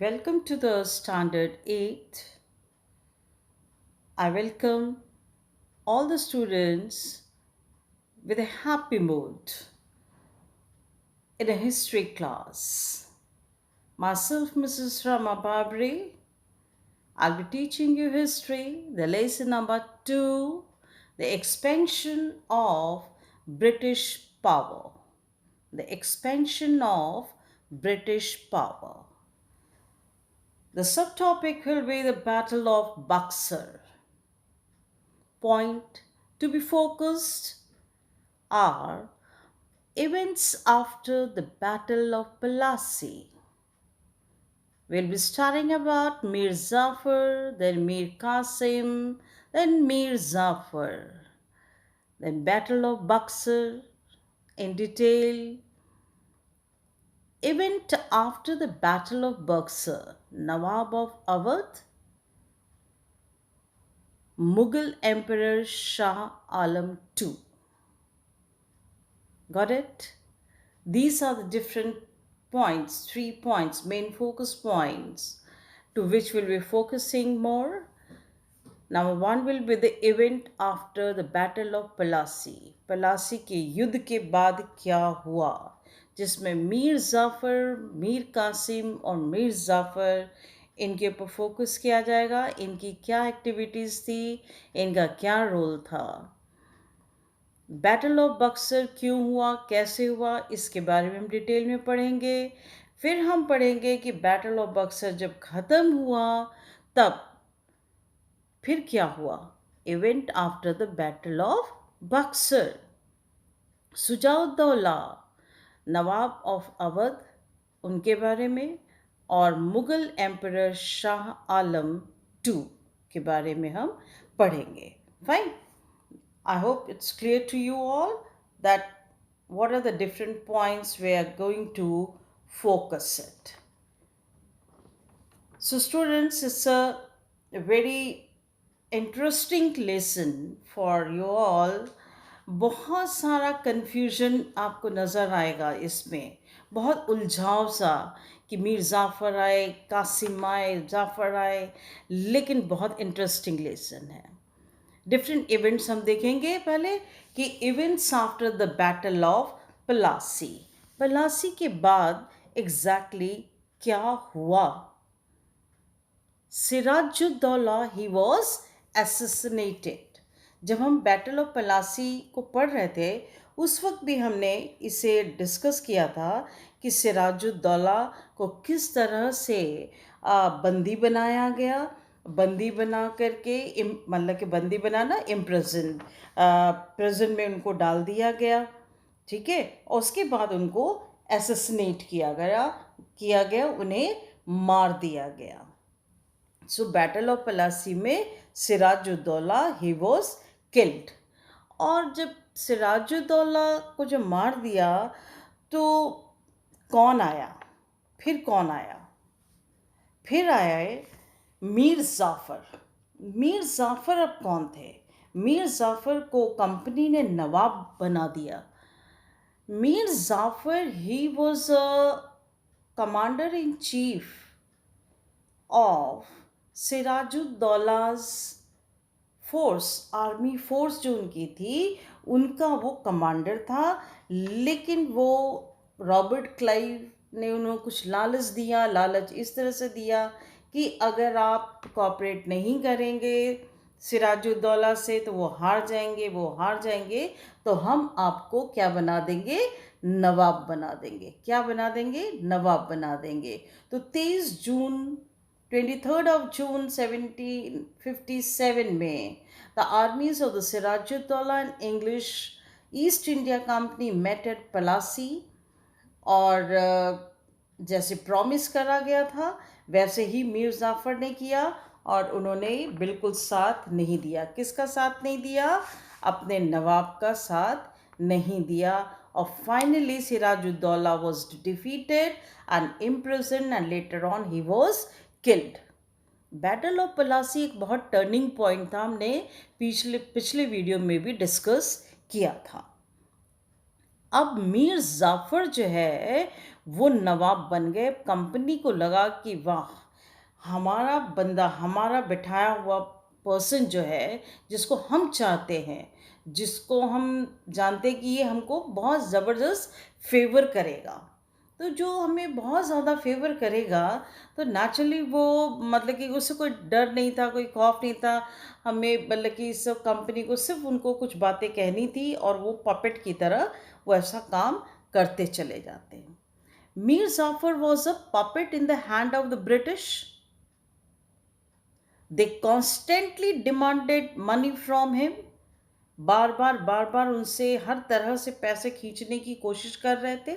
Welcome to the Standard 8. I welcome all the students with a happy mood in a history class. Myself, Mrs. Rama Babri, I'll be teaching you history, the lesson number 2, the expansion of British power. The expansion of British power. The subtopic will be the Battle of Buxar. Point to be focused are events after the Battle of Plassey. We'll be studying about Mir Zafar, then Mir Qasim, then Mir Zafar, then Battle of Buxar in detail. Event after the Battle of Buxar, Nawab of Awadh, Mughal Emperor Shah Alam II. Got it? These are the different points, 3 points, main focus points to which we'll be focusing more. Number one will be the event after the Battle of Plassey. Plassey के युद्ध के बाद क्या हुआ, जिसमें मीर जाफ़र, मीर कासिम और मीर जाफ़र इनके ऊपर फोकस किया जाएगा। इनकी क्या एक्टिविटीज़ थी, इनका क्या रोल था। बैटल ऑफ बक्सर क्यों हुआ, कैसे हुआ, इसके बारे में हम डिटेल में पढ़ेंगे। फिर हम पढ़ेंगे कि बैटल ऑफ बक्सर जब ख़त्म हुआ तब फिर क्या हुआ। Event after the battle of Buxar, Shujauddaula Nawab of Awadh, उनके बारे में, और मुग़ल एम्परर शाह आलम टू के बारे में हम पढ़ेंगे। Fine, I hope it's clear to you all that what are the different points we are going to focus it. So students, it's a very interesting lesson for you all. बहुत सारा confusion आपको नज़र आएगा इसमें, बहुत उलझाव सा कि मीर जाफ़र आए, कासिम आए, जाफ़र आए, लेकिन बहुत इंटरेस्टिंग लेसन है। डिफरेंट इवेंट्स हम देखेंगे पहले कि events after the battle of Plassey, Plassey के बाद एग्जैक्टली क्या हुआ। Sirajuddaula he was assassinated. जब हम बैटल ऑफ प्लासी को पढ़ रहे थे उस वक्त भी हमने इसे डिस्कस किया था कि सिराजुद्दौला को किस तरह से बंदी बनाया गया, बंदी बना करके मतलब कि बंदी बनाना, इम्प्रिजन, प्रिजन में उनको डाल दिया गया, ठीक है। और उसके बाद उनको एसेसिनेट किया गया, उन्हें मार दिया गया। सो बैटल ऑफ प्लासी में सिराजुद्दौला ही वॉज किल्ड। और जब सिराजुद्दौला को जब मार दिया तो कौन आया, फिर कौन आया, फिर आया है मीर जाफ़र। मीर जाफ़र अब कौन थे? मीर जाफ़र को कंपनी ने नवाब बना दिया। Mir Jafar he was a commander in chief of Sirajuddaulah's force, army force जो उनकी थी उनका वो कमांडर था। लेकिन वो रॉबर्ट क्लाइव ने उन्हें कुछ लालच दिया, लालच इस तरह से दिया कि अगर आप कोऑपरेट नहीं करेंगे सिराजुद्दौला से तो वो हार जाएंगे, तो हम आपको क्या बना देंगे, नवाब बना देंगे। क्या बना देंगे? नवाब बना देंगे। तो 23rd of June 1757 में the armies of the Sirajuddaula and English East India Company met at Plassey। और जैसे प्रॉमिस करा गया था वैसे ही मीर जाफ़र ने किया और उन्होंने बिल्कुल साथ नहीं दिया। किसका साथ नहीं दिया? अपने नवाब का साथ नहीं दिया। और finally Sirajuddaula was defeated and imprison and later on he was killed. Battle of Plassey एक बहुत टर्निंग पॉइंट था, हमने पिछले वीडियो में भी डिस्कस किया था। अब मीर जाफ़र जो है वो नवाब बन गए। कंपनी को लगा कि वाह, हमारा बंदा, हमारा बिठाया हुआ पर्सन जो है, जिसको हम चाहते हैं, जिसको हम जानते हैं कि ये हमको बहुत ज़बरदस्त फेवर करेगा, तो जो हमें बहुत ज़्यादा फेवर करेगा, तो नेचुरली वो, मतलब कि उससे कोई डर नहीं था, कोई खौफ नहीं था हमें, मतलब कि सब कंपनी को सिर्फ उनको कुछ बातें कहनी थी और वो पपेट की तरह वो ऐसा काम करते चले जाते हैं। Mir Jafar was a puppet in the hand of the British. They constantly demanded money from him. बार बार उनसे हर तरह से पैसे खींचने की कोशिश कर रहे थे।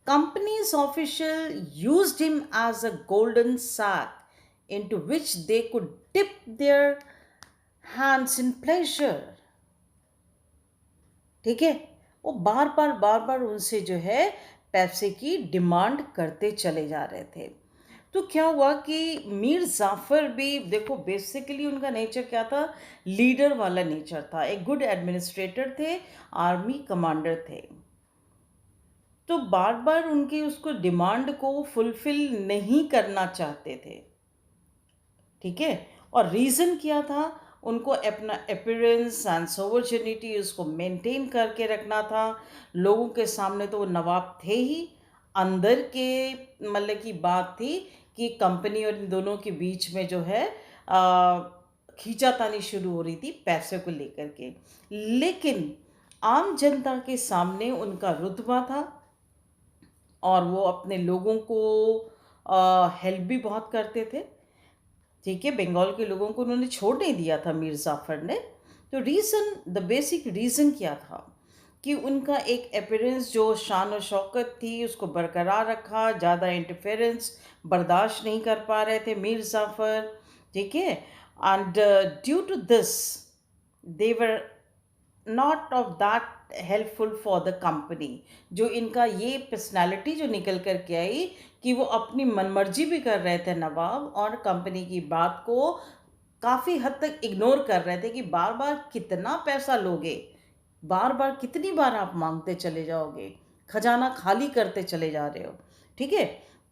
Company's official used him as a golden sack into which they could dip their hands in pleasure. ठीक है, वो बार बार उनसे जो है पैसे की डिमांड करते चले जा रहे थे। तो क्या हुआ कि मीर जाफर भी, देखो बेसिकली उनका नेचर क्या था, लीडर वाला नेचर था, एक गुड एडमिनिस्ट्रेटर थे, आर्मी कमांडर थे। तो बार बार उनकी उसको डिमांड को फुलफिल नहीं करना चाहते थे। ठीक है, और रीज़न क्या था, उनको अपना अपीयरेंस एंड सोवर्चिनिटी उसको मेंटेन करके रखना था। लोगों के सामने तो वो नवाब थे ही, अंदर के मतलब की बात थी कि कंपनी और इन दोनों के बीच में जो है खींचातानी शुरू हो रही थी पैसे को लेकर के। लेकिन आम जनता के सामने उनका रुतबा था और वो अपने लोगों को हेल्प भी बहुत करते थे। ठीक है, बंगाल के लोगों को उन्होंने छोड़ नहीं दिया था मीर जाफर ने। तो रीज़न, द बेसिक रीज़न क्या था कि उनका एक अपीयरेंस जो शान और शौकत थी उसको बरकरार रखा, ज़्यादा इंटरफेरेंस बर्दाश्त नहीं कर पा रहे थे मीर जाफर। ठीक है, and due to this they were not of that helpful for the company. जो इनका ये पर्सनालिटी जो निकल कर के आई कि वो अपनी मनमर्जी भी कर रहे थे नवाब, और कंपनी की बात को काफ़ी हद तक इग्नोर कर रहे थे कि बार बार कितना पैसा लोगे, बार बार कितनी बार आप मांगते चले जाओगे, खजाना खाली करते चले जा रहे हो। ठीक है,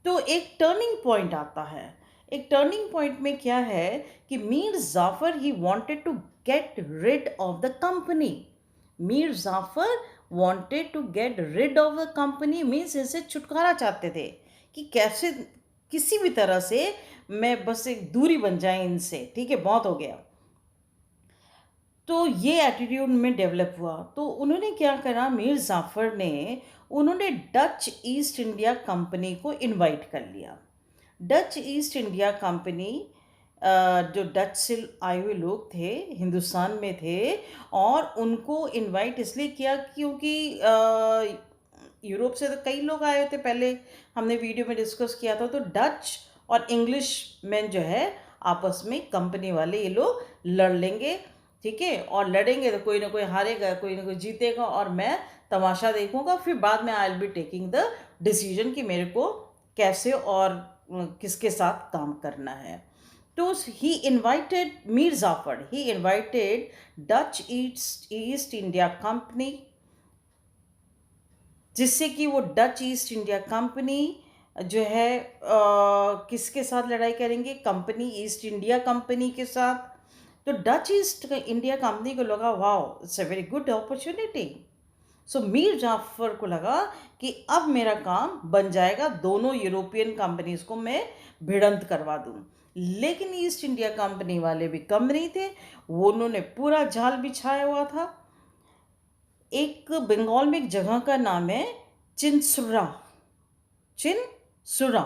तो एक टर्निंग पॉइंट आता है। एक टर्निंग पॉइंट में क्या है कि Mir Jafar he wanted to get rid of the company. Mir Jafar wanted to get rid of the company means इनसे छुटकारा चाहते थे कि कैसे किसी भी तरह से मैं बस एक दूरी बन जाए इनसे। ठीक है, बहुत हो गया। तो ये एटीट्यूड में डेवलप हुआ। तो उन्होंने क्या करा, मीर जाफर ने, उन्होंने डच ईस्ट इंडिया कंपनी को इनवाइट कर लिया। डच ईस्ट इंडिया कंपनी, जो डच से आए हुए लोग थे, हिंदुस्तान में थे, और उनको इनवाइट इसलिए किया क्योंकि यूरोप से तो कई लोग आए थे, पहले हमने वीडियो में डिस्कस किया था। तो डच और इंग्लिश में जो है आपस में कंपनी वाले ये लोग लड़ लेंगे। ठीक है, और लड़ेंगे तो कोई ना कोई हारेगा, कोई ना कोई जीतेगा, और मैं तमाशा देखूंगा। फिर बाद में I will be taking the decision कि मेरे को कैसे और किसके साथ काम करना है। तो he invited Mir Jafar, he invited Dutch East India Company, जिससे कि वो डच ईस्ट इंडिया कंपनी जो है किसके साथ लड़ाई करेंगे, कंपनी ईस्ट इंडिया कंपनी के साथ। तो डच ईस्ट इंडिया कंपनी को लगा wow, it's a very good opportunity. So Mir Jafar को लगा कि अब मेरा काम बन जाएगा, दोनों यूरोपियन कंपनीज को मैं भिड़ंत करवा दूं। लेकिन ईस्ट इंडिया कंपनी वाले भी कम नहीं थे, वो उन्होंने पूरा जाल बिछाया हुआ था। एक बंगाल में एक जगह का नाम है चिनसुरा। चिनसुरा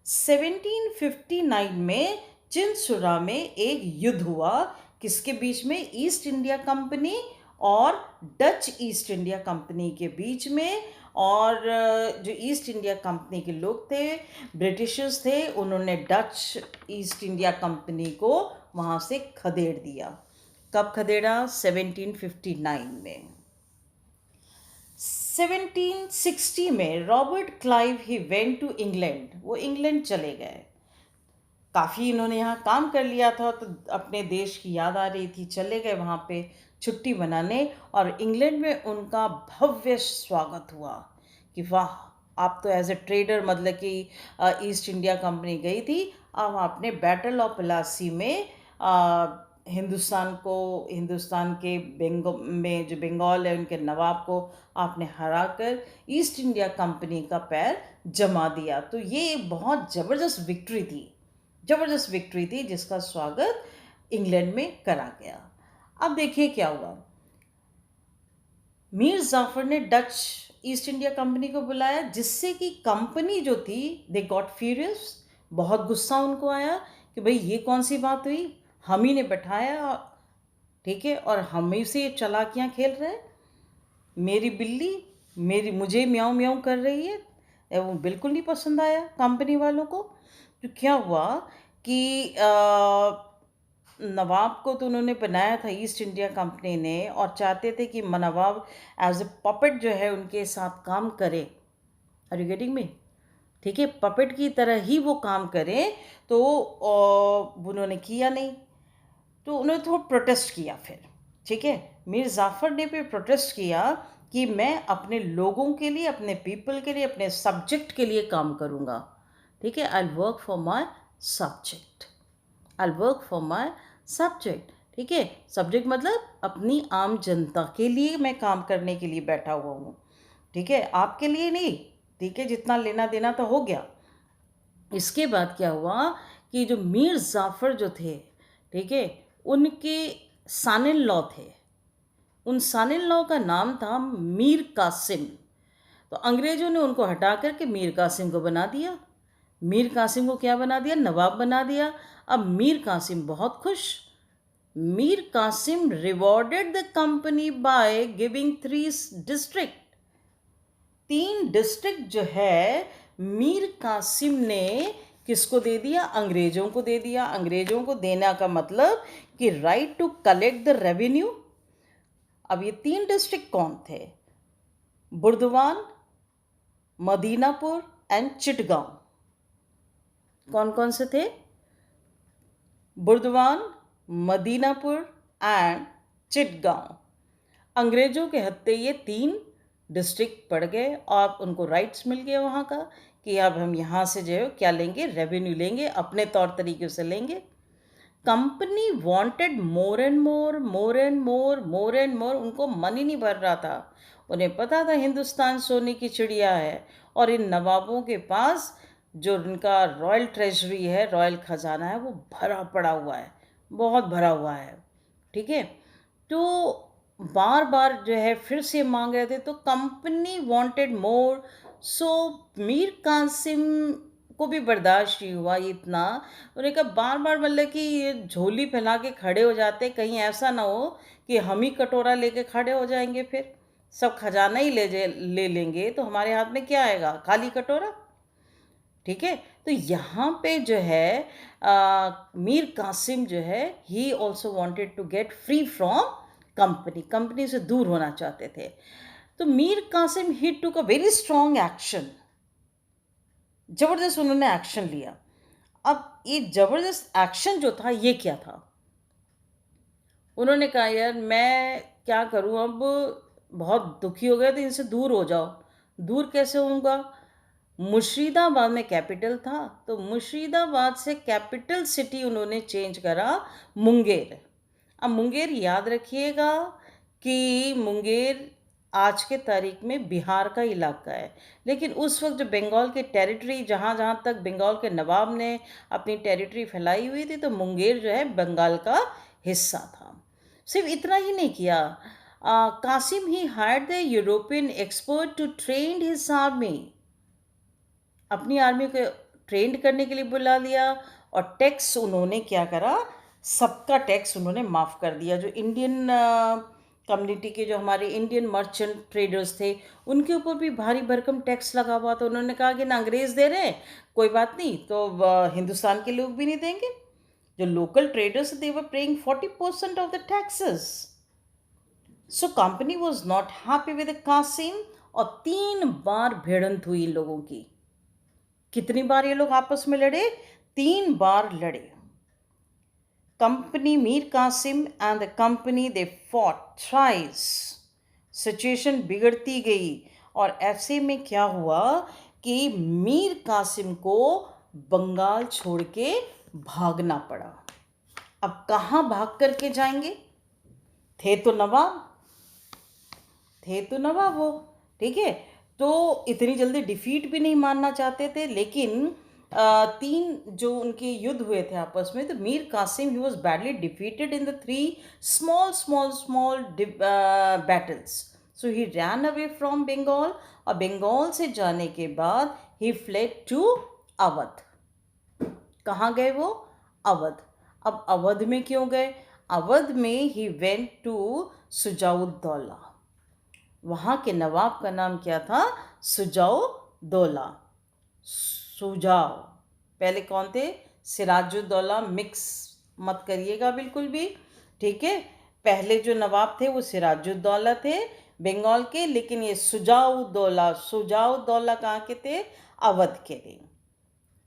1759 में चिनसुरा में एक युद्ध हुआ, किसके बीच में, ईस्ट इंडिया कंपनी और डच ईस्ट इंडिया कंपनी के बीच में। और जो ईस्ट इंडिया कंपनी के लोग थे, ब्रिटिशर्स थे, उन्होंने डच ईस्ट इंडिया कंपनी को वहाँ से खदेड़ दिया। कब खदेड़ा, 1759 में। 1760 में Robert Clive he went to England, वो इंग्लैंड चले गए। काफ़ी इन्होंने यहाँ काम कर लिया था, तो अपने देश की याद आ रही थी, चले गए वहाँ पे छुट्टी मनाने। और इंग्लैंड में उनका भव्य स्वागत हुआ कि वाह, आप तो एज ए ट्रेडर मतलब कि ईस्ट इंडिया कंपनी गई थी, अब आपने बैटल ऑफ प्लासी में हिंदुस्तान के में जो बंगाल है उनके नवाब को आपने हराकर ईस्ट इंडिया कंपनी का पैर जमा दिया। तो ये एक बहुत ज़बरदस्त विक्ट्री थी जिसका स्वागत इंग्लैंड में करा गया। अब देखिए क्या हुआ। मीर जाफर ने डच ईस्ट इंडिया कंपनी को बुलाया, जिससे कि कंपनी जो थी दे गॉट फ्यूरियस, बहुत गुस्सा उनको आया कि भाई ये कौन सी बात हुई, हम ही ने बैठाया, ठीक है, और हम ही से चालाकियाँ खेल रहे हैं। मेरी बिल्ली मुझे म्याऊं म्याऊं कर रही है, वो बिल्कुल नहीं पसंद आया कंपनी वालों को। तो क्या हुआ कि नवाब को तो उन्होंने बनाया था ईस्ट इंडिया कंपनी ने, और चाहते थे कि नवाब एज ए पपेट जो है उनके साथ काम करे। Are you getting me? ठीक है, पपेट की तरह ही वो काम करें। तो उन्होंने किया नहीं, तो उन्होंने थोड़ा प्रोटेस्ट किया फिर। ठीक है, मीर जाफ़र ने भी प्रोटेस्ट किया कि मैं अपने लोगों के लिए, अपने पीपल के लिए, अपने सब्जेक्ट के लिए काम करूँगा। ठीक है, I work for my subject, ठीक है, सब्जेक्ट मतलब अपनी आम जनता के लिए मैं काम करने के लिए बैठा हुआ हूँ। ठीक है, आपके लिए नहीं। ठीक है, जितना लेना देना तो हो गया। इसके बाद क्या हुआ कि जो मीर जाफ़र जो थे, ठीक है, उनके सन इन लॉ थे, उन सन इन लॉ का नाम था मीर कासिम। तो अंग्रेज़ों ने उनको हटा करके मीर कासिम को बना दिया। मीर कासिम को क्या बना दिया? नवाब बना दिया। अब मीर कासिम बहुत खुश। Mir Qasim rewarded the company by giving 3 district. 3 district जो है मीर कासिम ने किसको दे दिया? अंग्रेज़ों को दे दिया। अंग्रेज़ों को देना का मतलब कि right to collect the revenue. अब ये 3 डिस्ट्रिक्ट कौन थे? बुर्दवान, मदीनापुर एंड चिटगांव। कौन कौन से थे? बुर्दवान, मदीनापुर एंड चिटगांव। अंग्रेज़ों के हत्ते ये 3 डिस्ट्रिक्ट पड़ गए और उनको राइट्स मिल गए वहाँ का कि अब हम यहाँ से जो है क्या लेंगे? रेवेन्यू लेंगे, अपने तौर तरीके से लेंगे। Company wanted more and more, उनको मन ही नहीं भर रहा था। उन्हें पता था हिंदुस्तान सोने की चिड़िया है और इन नवाबों के पास जो उनका रॉयल ट्रेजरी है, रॉयल ख़जाना है, वो भरा पड़ा हुआ है, बहुत भरा हुआ है। ठीक है, तो बार बार जो है फिर से मांग रहे थे, तो कंपनी वांटेड मोर। सो मीर कासिम को भी बर्दाश्त नहीं हुआ इतना। उन्होंने कहा बार बार मतलब कि ये झोली फैला के खड़े हो जाते, कहीं ऐसा ना हो कि हम ही कटोरा लेके खड़े हो जाएंगे, फिर सब खजाना ही ले लेंगे तो हमारे हाथ में क्या आएगा? खाली कटोरा। ठीक है, तो यहाँ पे जो है मीर कासिम जो है he also wanted to get free from company से दूर होना चाहते थे। तो Mir Qasim he took a very strong action, ज़बरदस्त उन्होंने एक्शन लिया। अब ये ज़बरदस्त एक्शन जो था ये क्या था? उन्होंने कहा यार मैं क्या करूं, अब बहुत दुखी हो गए, तो इनसे दूर हो जाओ। दूर कैसे होऊंगा? मुर्शिदाबाद में कैपिटल था, तो मुर्शिदाबाद से कैपिटल सिटी उन्होंने चेंज करा मुंगेर। अब मुंगेर याद रखिएगा कि मुंगेर आज के तारीख में बिहार का इलाका है, लेकिन उस वक्त जो बंगाल की टेरिटरी, जहाँ जहाँ तक बंगाल के नवाब ने अपनी टेरिटरी फैलाई हुई थी, तो मुंगेर जो है बंगाल का हिस्सा था। सिर्फ इतना ही नहीं किया, Qasim he hired the European expert to train his army. अपनी आर्मी को ट्रेंड करने के लिए बुला लिया। और टैक्स उन्होंने क्या करा? सबका टैक्स उन्होंने माफ़ कर दिया। जो इंडियन कम्युनिटी के, जो हमारे इंडियन मर्चेंट ट्रेडर्स थे, उनके ऊपर भी भारी भरकम टैक्स लगा हुआ था। उन्होंने कहा कि ना अंग्रेज़ दे रहे हैं, कोई बात नहीं, तो हिंदुस्तान के लोग भी नहीं देंगे। जो local traders, they were paying 40% of the taxes. So company was not happy with Qasim, और 3 बार भिड़ंत हुई इन लोगों की। कितनी बार ये लोग आपस में लड़े? 3 बार लड़े। Company, Mir Qasim and the company, they fought thrice. Situation बिगड़ती गई, और ऐसे में क्या हुआ कि मीर कासिम को बंगाल छोड़ के भागना पड़ा। अब कहाँ भाग करके जाएंगे? थे तो नवाब, थे तो नवाब वो, ठीक है। तो इतनी जल्दी डिफीट भी नहीं मानना चाहते थे, लेकिन तीन जो उनके युद्ध हुए थे आपस में, तो Mir Qasim he was badly defeated in the three small small small battles. So he ran away from Bengal, और बंगाल से जाने के बाद ही फ्लेड टू अवध। कहाँ गए वो? अवध। अब अवध में क्यों गए? अवध में ही वेंट टू सुजाउद्दौला। वहाँ के नवाब का नाम क्या था? सुजाउद्दौला। सुजाओ, पहले कौन थे? सिराजुद्दौला, मिक्स मत करिएगा बिल्कुल भी, ठीक है। पहले जो नवाब थे वो सिराजुद्दौला थे बंगाल के, लेकिन ये सुजाउद्दौला, सुजाउद्दौला कहाँ के थे? अवध के थे।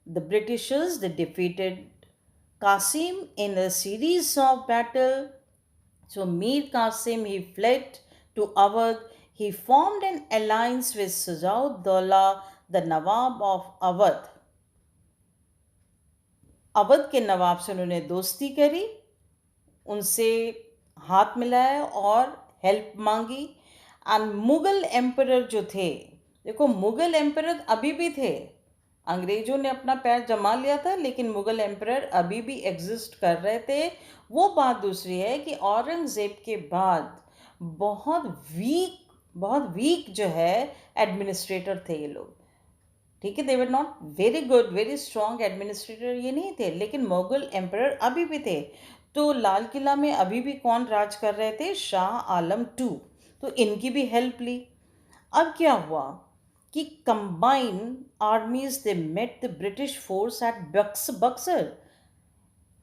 The Britishers, they defeated Qasim in a series of battles. So Mir Qasim, he fled to Awadh. He formed an alliance with Sujaud-Dawla, the Nawab of Awadh. Awadh के नवाब से उन्होंने दोस्ती करी, उनसे हाथ मिलाया और हेल्प मांगी। एंड मुगल एम्परर जो थे, देखो मुगल एम्परर अभी भी थे, अंग्रेजों ने अपना पैर जमा लिया था, लेकिन मुगल एम्परर अभी भी एग्जिस्ट कर रहे थे। वो बात दूसरी है कि औरंगज़ेब के बाद बहुत वीक जो है एडमिनिस्ट्रेटर थे ये लोग, ठीक है। They were not very good, very strong administrator ये नहीं थे, लेकिन मुगल एम्परर अभी भी थे। तो लाल किला में अभी भी कौन राज कर रहे थे? शाह आलम टू। तो इनकी भी हेल्प ली। अब क्या हुआ कि combined armies they met the British force at Buxar.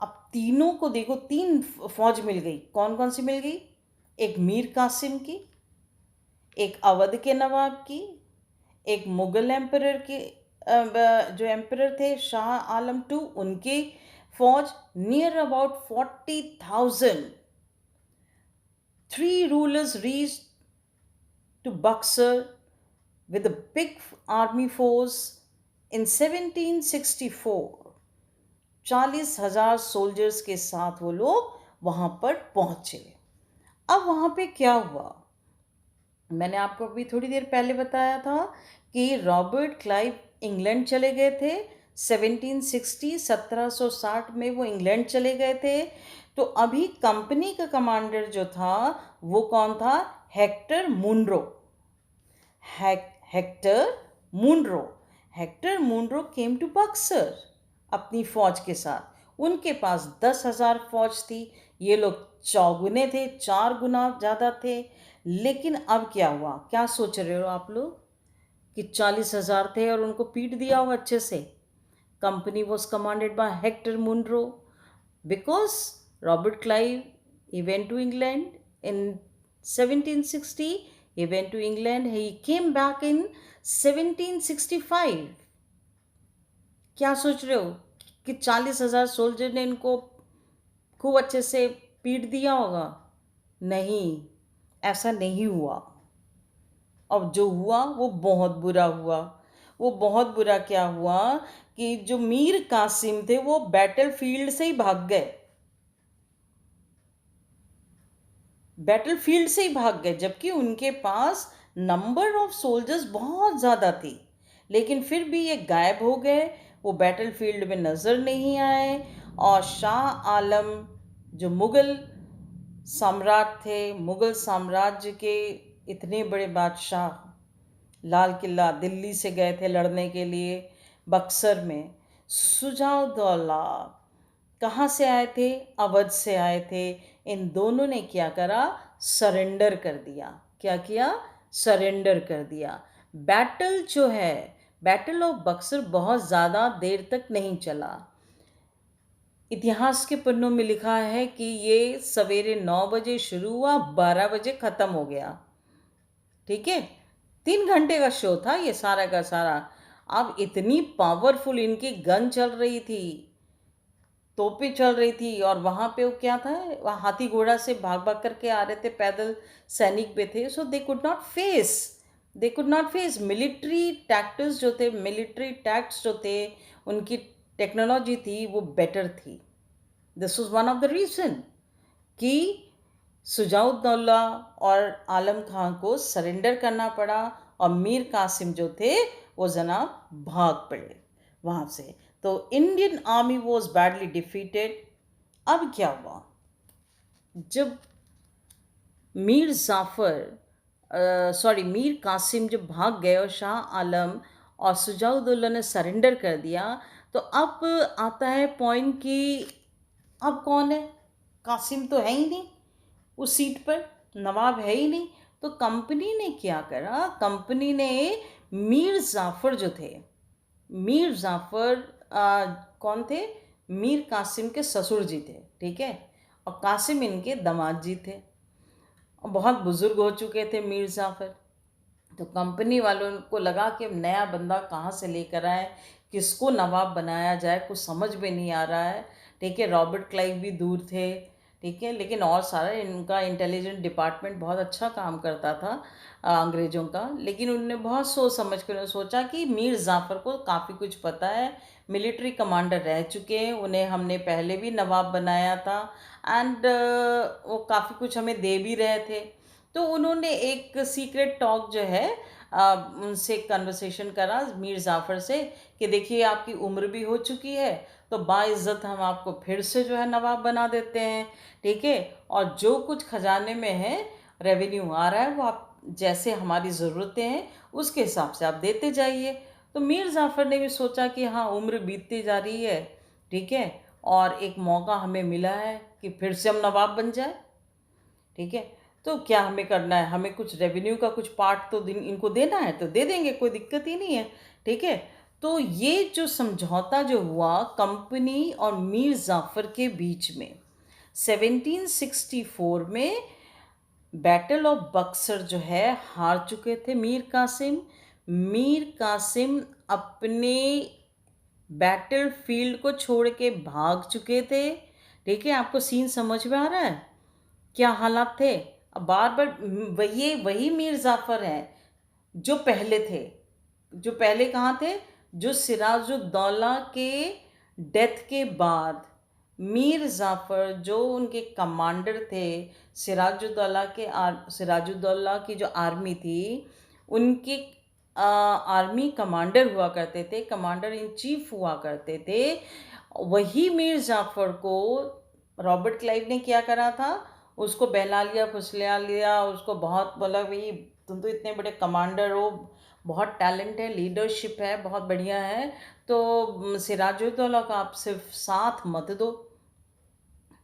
अब तीनों को देखो, तीन फौज मिल गई। कौन कौन सी मिल गई? एक मीर कासिम की, एक अवध के नवाब की, एक मुगल एम्परर के जो एम्परर थे शाह आलम टू, उनकी फौज near about 40,000। Three rulers reached to Buxar with a big army force in 1764। 40,000 soldiers के साथ वो लोग वहाँ पर पहुँचे। अब वहाँ पे क्या हुआ? मैंने आपको अभी थोड़ी देर पहले बताया था कि रॉबर्ट क्लाइव इंग्लैंड चले गए थे 1760 में वो इंग्लैंड चले गए थे। तो अभी कंपनी का कमांडर जो था वो कौन था? Hector Munro. Hector Munro, Hector Munro came to Buxar अपनी फौज के साथ। उनके पास 10,000 फौज थी, ये लोग चौगुने थे, 4 गुना ज़्यादा थे। लेकिन अब क्या हुआ? क्या सोच रहे हो आप लोग कि 40,000 थे और उनको पीट दिया हो अच्छे से? Company was commanded by Hector Munro because Robert Clive he went to England in 1760, he went to England, he came back in 1765। क्या सोच रहे हो कि 40,000 सोल्जर ने इनको खूब अच्छे से पीट दिया होगा? नहीं, ऐसा नहीं हुआ। अब जो हुआ वो बहुत बुरा हुआ। वो बहुत बुरा क्या हुआ कि जो मीर कासिम थे वो बैटल फील्ड से ही भाग गए, बैटल फील्ड से ही भाग गए, जबकि उनके पास नंबर ऑफ सोल्जर्स बहुत ज़्यादा थी, लेकिन फिर भी ये गायब हो गए, वो बैटल फील्ड में नज़र नहीं आए। और शाह आलम जो मुग़ल सम्राट थे, मुग़ल साम्राज्य के इतने बड़े बादशाह, लाल किला दिल्ली से गए थे लड़ने के लिए बक्सर में। सुजाउद्दौला कहाँ से आए थे? अवध से आए थे। इन दोनों ने क्या करा? सरेंडर कर दिया। क्या किया? सरेंडर कर दिया। बैटल जो है, बैटल ऑफ बक्सर बहुत ज़्यादा देर तक नहीं चला। इतिहास के पन्नों में लिखा है कि ये सवेरे 9 बजे शुरू हुआ, 12 बजे ख़त्म हो गया, ठीक है। 3 घंटे का शो था ये सारा का सारा। अब इतनी पावरफुल इनकी गन चल रही थी, तोपें चल रही थी, और वहाँ पे वो क्या था, वहाँ हाथी घोड़ा से भाग भाग करके आ रहे थे, पैदल सैनिक भी थे। So they could not face they could not face military tactics जो थे, मिलिट्री टैक्ट्स जो थे, उनकी टेक्नोलॉजी थी वो बेटर थी। This was one of the reason कि सुजाउद्दौला और आलम खां को सरेंडर करना पड़ा और मीर कासिम जो थे वो जनाब भाग पड़े वहाँ से। तो Indian army was badly defeated. अब क्या हुआ, जब मीर जाफ़र मीर कासिम जब भाग गए और शाह आलम और सुजाउद्दौला ने सरेंडर कर दिया, तो अब आता है पॉइंट कि अब कौन है? कासिम तो है ही नहीं उस सीट पर, नवाब है ही नहीं। तो कंपनी ने क्या करा, कंपनी ने मीर जाफ़र जो थे, मीर जाफ़र कौन थे? मीर कासिम के ससुर जी थे, ठीक है, और कासिम इनके दामाद जी थे और बहुत बुज़ुर्ग हो चुके थे मीर जाफ़र। तो कंपनी वालों को लगा कि नया बंदा कहाँ से लेकर आए, किसको नवाब बनाया जाए, कुछ समझ में नहीं आ रहा है, ठीक है। रॉबर्ट क्लाइव भी दूर थे, ठीक है, लेकिन और सारा इनका इंटेलिजेंट डिपार्टमेंट बहुत अच्छा काम करता था अंग्रेज़ों का। लेकिन उन्होंने बहुत सोच समझ कर उन्होंने सोचा कि मीर जाफ़र को काफ़ी कुछ पता है, मिलिट्री कमांडर रह चुके हैं, उन्हें हमने पहले भी नवाब बनाया था एंड वो काफ़ी कुछ हमें दे भी रहे थे। तो उन्होंने एक सीक्रेट टॉक जो है उनसे कन्वर्सेशन करा मीर जाफ़र से कि देखिए आपकी उम्र भी हो चुकी है, तो बाइज़्ज़त हम आपको फिर से जो है नवाब बना देते हैं, ठीक है, और जो कुछ खजाने में है, रेवेन्यू आ रहा है, वो आप जैसे हमारी ज़रूरतें हैं उसके हिसाब से आप देते जाइए। तो मीर जाफ़र ने भी सोचा कि हाँ, उम्र बीतती जा रही है, ठीक है, और एक मौका हमें मिला है कि फिर से हम नवाब बन जाए, ठीक है। तो क्या हमें करना है, हमें कुछ रेवेन्यू का कुछ पार्ट तो इनको देना है, तो दे देंगे, कोई दिक्कत ही नहीं है, ठीक है। तो ये जो समझौता जो हुआ कंपनी और मीर जाफ़र के बीच में 1764 में, बैटल ऑफ बक्सर जो है हार चुके थे मीर कासिम। मीर कासिम अपने बैटल फील्ड को छोड़ के भाग चुके थे, ठीक है। आपको सीन समझ में आ रहा है क्या हालात थे? अब बार बार वही वही मीर जाफ़र हैं जो पहले थे, जो पहले कहाँ थे, जो सिराजुद्दौला के डेथ के बाद मीर जाफ़र जो उनके कमांडर थे, सिराजुद्दौला की जो आर्मी थी, उनके आर्मी कमांडर हुआ करते थे, कमांडर इन चीफ हुआ करते थे। वही मीर जाफ़र को रॉबर्ट क्लाइव ने क्या करा था, उसको बहला लिया, फुसला लिया, उसको बहुत बोला भाई तुम तो इतने बड़े कमांडर हो, बहुत टैलेंट है, लीडरशिप है, बहुत बढ़िया है, तो सिराजुद्दौला का आप सिर्फ साथ मत दो,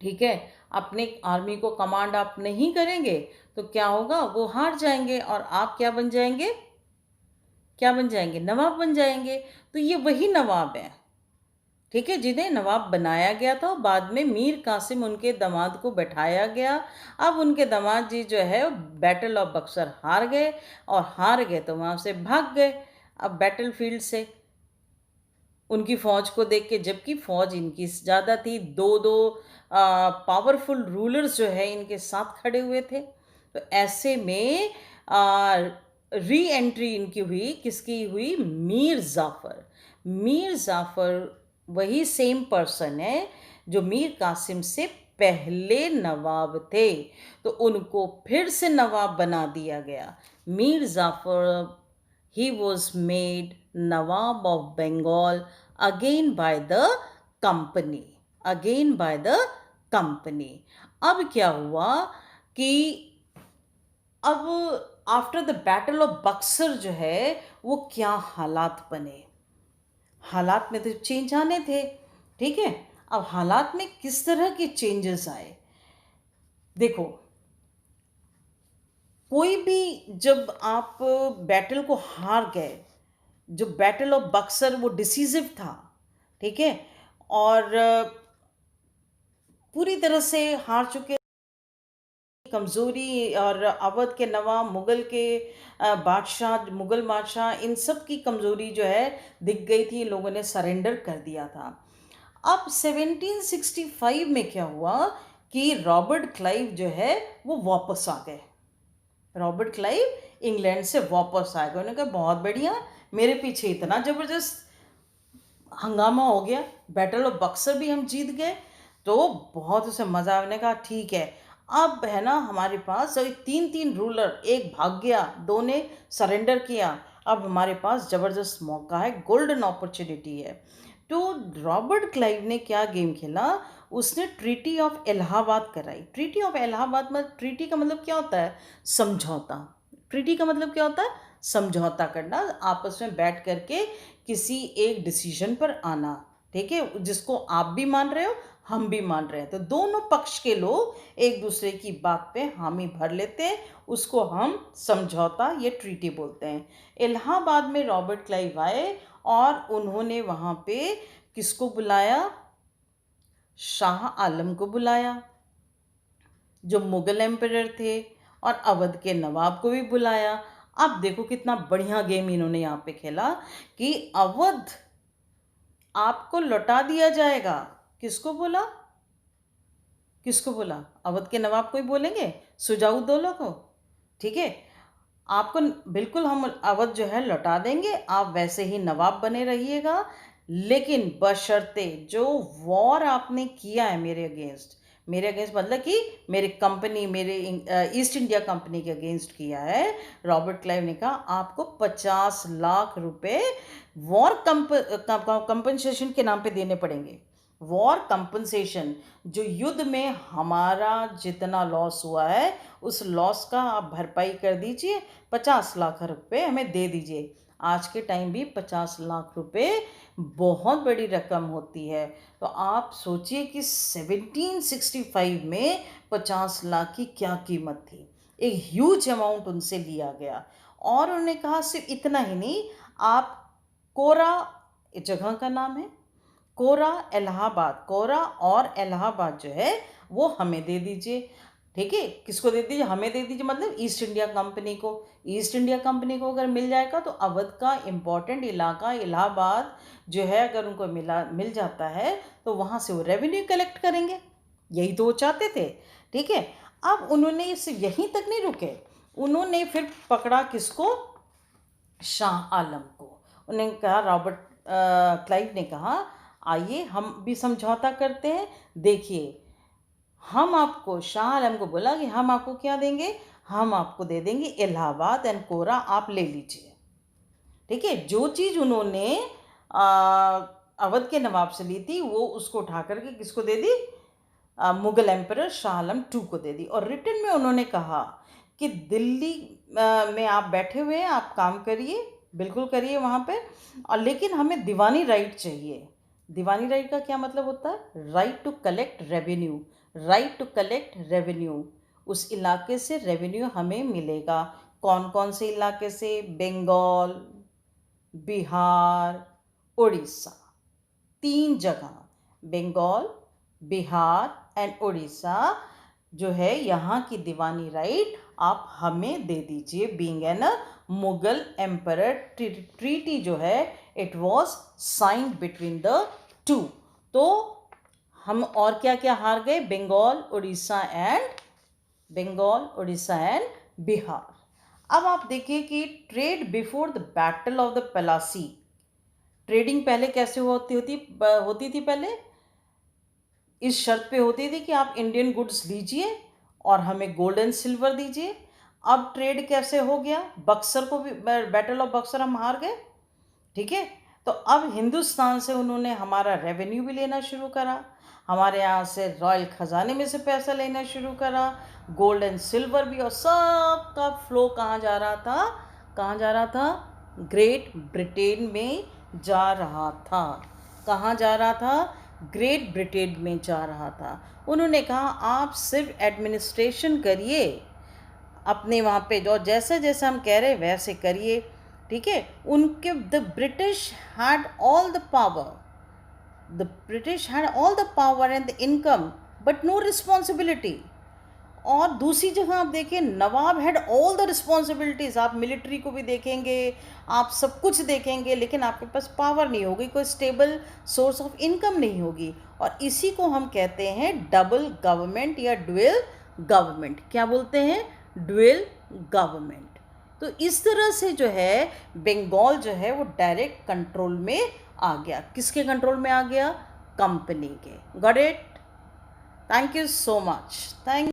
ठीक है। अपने आर्मी को कमांड आप नहीं करेंगे तो क्या होगा, वो हार जाएंगे और आप क्या बन जाएंगे, क्या बन जाएंगे, नवाब बन जाएंगे। तो ये वही नवाब हैं, ठीक है, जिन्हें नवाब बनाया गया था और बाद में मीर कासिम उनके दामाद को बैठाया गया। अब उनके दामाद जी जो है बैटल ऑफ बक्सर हार गए, और हार गए तो वहाँ से भाग गए अब बैटल फील्ड से उनकी फ़ौज को देख के, जबकि फ़ौज इनकी ज़्यादा थी, दो दो पावरफुल रूलर्स जो है इनके साथ खड़े हुए थे। तो ऐसे में री एंट्री इनकी हुई, किसकी हुई, मीर जाफ़र। मीर जाफ़र वही सेम पर्सन है जो मीर कासिम से पहले नवाब थे, तो उनको फिर से नवाब बना दिया गया। Mir Jafar, he was made Nawab of Bengal again by the company, again by the company। अब क्या हुआ कि अब after the battle of Buxar जो है वो क्या हालात बने, हालात में तो चेंज आने थे, ठीक है। अब हालात में किस तरह के चेंजेस आए, देखो, कोई भी जब आप बैटल को हार गए, जो बैटल ऑफ बक्सर वो डिसीजिव था, ठीक है, और पूरी तरह से हार चुके, कमज़ोरी, और अवध के नवाब, मुग़ल के बादशाह, मुग़ल बादशाह, इन सब की कमज़ोरी जो है दिख गई थी, लोगों ने सरेंडर कर दिया था। अब 1765 में क्या हुआ कि रॉबर्ट क्लाइव जो है वो वापस आ गए, रॉबर्ट क्लाइव इंग्लैंड से वापस आ गए। उन्होंने कहा बहुत बढ़िया, मेरे पीछे इतना ज़बरदस्त हंगामा हो गया, बैटल ऑफ बक्सर भी हम जीत गए, तो बहुत उसे मज़ा आने का। ठीक है, अब है ना हमारे पास 3 रूलर, एक भाग गया, 2 ने सरेंडर किया, अब हमारे पास ज़बरदस्त मौका है, गोल्डन अपॉर्चुनिटी है। तो रॉबर्ट क्लाइव ने क्या गेम खेला, उसने ट्रीटी ऑफ इलाहाबाद कराई। ट्रीटी ऑफ इलाहाबाद में, ट्रीटी का मतलब क्या होता है, समझौता। ट्रीटी का मतलब क्या होता है, समझौता करना, आपस में बैठ करके किसी एक डिसीजन पर आना, ठीक है, जिसको आप भी मान रहे हो हम भी मान रहे हैं, तो दोनों पक्ष के लोग एक दूसरे की बात पे हामी भर लेते हैं, उसको हम समझौता, ये ट्रीटी बोलते हैं। इलाहाबाद में रॉबर्ट क्लाइव आए और उन्होंने वहाँ पे किसको बुलाया, शाह आलम को बुलाया, जो मुगल एम्परर थे, और अवध के नवाब को भी बुलाया। अब देखो कितना बढ़िया गेम इन्होंने यहाँ पे खेला कि अवध आपको लौटा दिया जाएगा। किसको बोला, किसको बोला, अवध के नवाब को ही बोलेंगे, सुजाउद्दौला को, ठीक है, आपको बिल्कुल हम अवध जो है लौटा देंगे, आप वैसे ही नवाब बने रहिएगा, लेकिन बशर्ते जो वॉर आपने किया है मेरे अगेंस्ट मतलब कि मेरे कंपनी, मेरे ईस्ट इंडिया कंपनी के अगेंस्ट किया है, रॉबर्ट क्लाइव ने कहा आपको 50 लाख रुपए वॉर कंपनसेशन के नाम पे देने पड़ेंगे। वॉर कंपनसेशन, जो युद्ध में हमारा जितना लॉस हुआ है उस लॉस का आप भरपाई कर दीजिए, 50 लाख रुपए हमें दे दीजिए। आज के टाइम भी 50 लाख रुपए बहुत बड़ी रकम होती है। तो आप सोचिए कि 1765 में 50 लाख की क्या कीमत थी, एक ह्यूज अमाउंट उनसे लिया गया। और उन्होंने कहा सिर्फ इतना ही नहीं, आप कोरा, जगह का नाम है कोरा इलाहाबाद, कोरा और इलाहाबाद जो है वो हमें दे दीजिए, ठीक है, किसको दे दीजिए, हमें दे दीजिए, मतलब ईस्ट इंडिया कंपनी को। ईस्ट इंडिया कंपनी को अगर मिल जाएगा तो अवध का इम्पोर्टेंट इलाका इलाहाबाद जो है अगर उनको मिल जाता है तो वहाँ से वो रेवेन्यू कलेक्ट करेंगे, यही तो वो चाहते थे, ठीक है। अब उन्होंने इस यहीं तक नहीं रुके, उन्होंने फिर पकड़ा किसको, शाह आलम को। उन्होंने कहा, रॉबर्ट क्लाइव ने कहा आइए हम भी समझौता करते हैं, देखिए हम आपको, शाह आलम को बोला कि हम आपको क्या देंगे, हम आपको दे देंगे इलाहाबाद एंड कोरा, आप ले लीजिए, ठीक है। जो चीज़ उन्होंने अवध के नवाब से ली थी वो उसको उठा करके किसको दे दी, मुगल एम्परर शाह आलम टू को दे दी। और रिटर्न में उन्होंने कहा कि दिल्ली में आप बैठे हुए हैं, आप काम करिए, बिल्कुल करिए वहाँ पे, और लेकिन हमें दीवानी राइट चाहिए। दीवानी राइट का क्या मतलब होता है, right to collect revenue, right to collect revenue, उस इलाके से रेवेन्यू हमें मिलेगा। कौन कौन से इलाके से, बंगाल, बिहार, उड़ीसा, 3 जगह, बंगाल, बिहार एंड उड़ीसा जो है यहाँ की दीवानी राइट आप हमें दे दीजिए, being an Mughal emperor. Treaty जो है it was signed between the two. तो हम और क्या क्या हार गए, बंगाल, उड़ीसा एंड बिहार। अब आप देखिए कि trade before the battle of the Plassey, trading पहले कैसे होती थी पहले, इस शर्त पे होती थी कि आप इंडियन गुड्स लीजिए और हमें गोल्ड एंड सिल्वर दीजिए। अब ट्रेड कैसे हो गया, बक्सर को भी, बैटल ऑफ बक्सर हम हार गए, ठीक है, तो अब हिंदुस्तान से उन्होंने हमारा रेवेन्यू भी लेना शुरू करा, हमारे यहाँ से रॉयल ख़जाने में से पैसा लेना शुरू करा, गोल्ड एंड सिल्वर भी, और सब का फ्लो कहाँ जा रहा था, कहाँ जा रहा था, ग्रेट ब्रिटेन में जा रहा था। कहाँ जा रहा था, ग्रेट ब्रिटेन में जा रहा था। उन्होंने कहा आप सिर्फ एडमिनिस्ट्रेशन करिए अपने वहाँ पे, जो जैसे जैसे हम कह रहे वैसे करिए, ठीक है। उनके the British had all the power, the British had all the power and the income but no responsibility. और दूसरी जगह आप देखिए, Nawab had all the responsibilities, आप मिलिट्री को भी देखेंगे, आप सब कुछ देखेंगे, लेकिन आपके पास पावर नहीं होगी, कोई स्टेबल सोर्स ऑफ इनकम नहीं होगी। और इसी को हम कहते हैं डबल गवर्नमेंट या ड्यूअल गवर्नमेंट। क्या बोलते हैं, ड्यूअल गवर्नमेंट। तो इस तरह से जो है बंगाल जो है वो डायरेक्ट कंट्रोल में आ गया। किसके कंट्रोल में आ गया? कंपनी के। Got it? Thank you so much. Thank